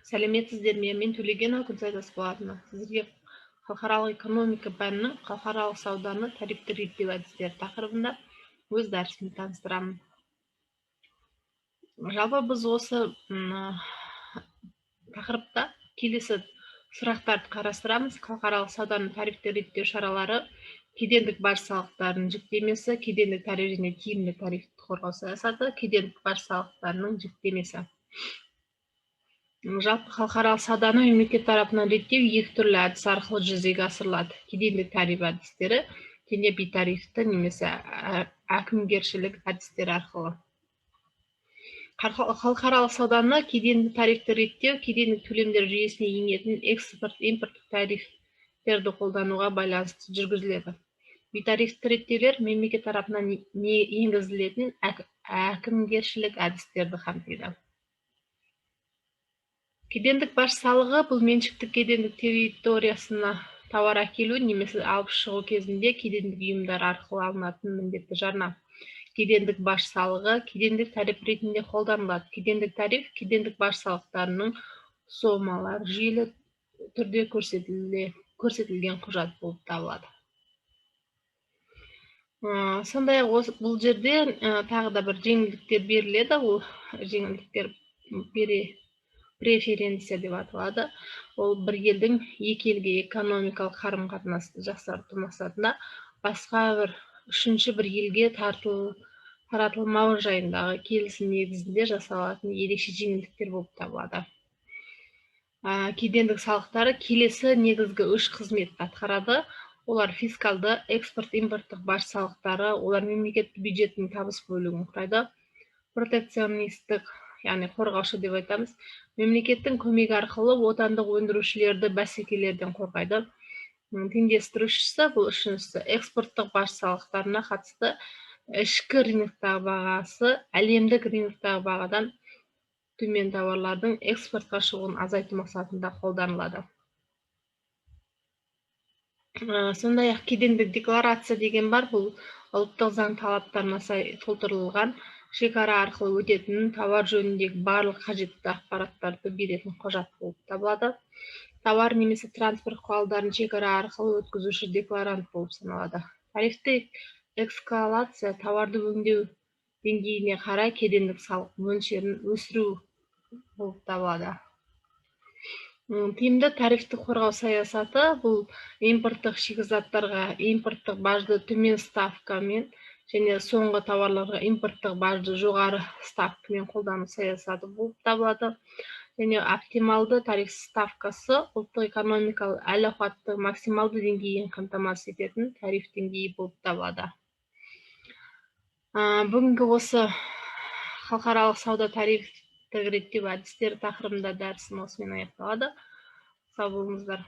Сәлеметсіздер ме? Мен Төлегенова Күлсай Тасболатовна. Сіздерге халықаралық экономика пәнінің халықаралық сауданы тарифті реттеу әдістері тақырыбында өз дәрісімді таныстырамын. Жалпы біз осы тақырыпта келесі сұрақтарды қарастырамыз. Халықаралық сауданың тарифті реттеу шаралары, кедендік баж салықтарының жүктемесі, кедендік тариф және тиімді тарифті қорғау саясаты, кедендік баж салықтарының жүктемесі. Жалпы халықаралық сауданы мемлекет тарапынан реттеу екі түрлі әдіс арқылы жүзеге асырылады. Кедендік тариф әдістері және бейтарифті немесе әкімгершілік әдістері арқылы. Халықаралық сауданы кедендік тарифті реттеу кедендік төлемдер жүйесіне енетін экспорт-импорттық тарифтерді қолдануға байланысты жүргізіледі. Бейтарифті реттеулер мемлекет тарапынан енгізілетін әкімгершілік әдістерді қамтиды. Кедендік баж салығы бұл меншікті кедендік территориясына тауар әкелу немесе алып шығу кезінде кедендік ұйымдар арқылы алынатын міндетті жарна. Кедендік баж салығы кедендік тариф ретінде қолданылады. Кедендік тариф кедендік баж салықтарының сомалары жүйелі түрде көрсетілген құжат болып табылады. Сондай-ақ бұл жерде тағы да бір жеңілдіктер беріледі. Ол жеңілдіктер преференция деп аталады. Ол бір елдің екі елге экономикалық қарым-қатынасты жақсарту мақсатында басқа бір үшінші бір елге таратылмауы жайындағы келісім негізінде жасалатын ерекше жеңілдіктер болып табылады. Кедендік салықтары келесі негізгі үш қызметті атқарады. Олар фискалды, экспорт-импорттық баж салықтары, олар мемлекет бюджетінің табыс бөлігін құрайды. Протекционистік, яғни қорғаушы деп айтамыз. Мемлекеттің көмегі арқылы отандық өндірушілерді бәсекелерден қорғайды. Теңдестірушісі бұл үшіншісі экспорттық баж салықтарына қатысты ішкі рыноктағы бағасы әлемдік рыноктағы бағадан төмен тауарлардың экспортқа шығуын азайту мақсатында қолданылады. Сондай-ақ кедендік декларация деген бар. Бұл ұлттық заң талаптарына сай толтырылған шекара арқылы өтетін тауар жөніндегі барлық қажетті ақпараттарды беретін құжат болып табылады. Тауар немесе транспорт құралдарын шекара арқылы өткізуші декларант болып саналады. Тарифті эскалация тауарды өңдеу деңгейіне қарай кедендік салық мөлшерін өсіру болып табылады. Тиімді тарифті қорғау саясаты бұл импорттық шикізаттарға импорттық бажды төмен ставкамен және соңғы тауарларға импорттық бажды жоғары ставкамен қолдану саясаты болып табылады. Және оптималды тариф ставкасы ұлттық экономикалық әл-ауқатты максималды деңгейін қамтамасыз ететін тариф деңгейі болып табылады. Бүгінгі осы халықаралық сауда тарифті реттеу әдістері тақырыбында дәрісім осымен аяқталады. Сау болыңыздар.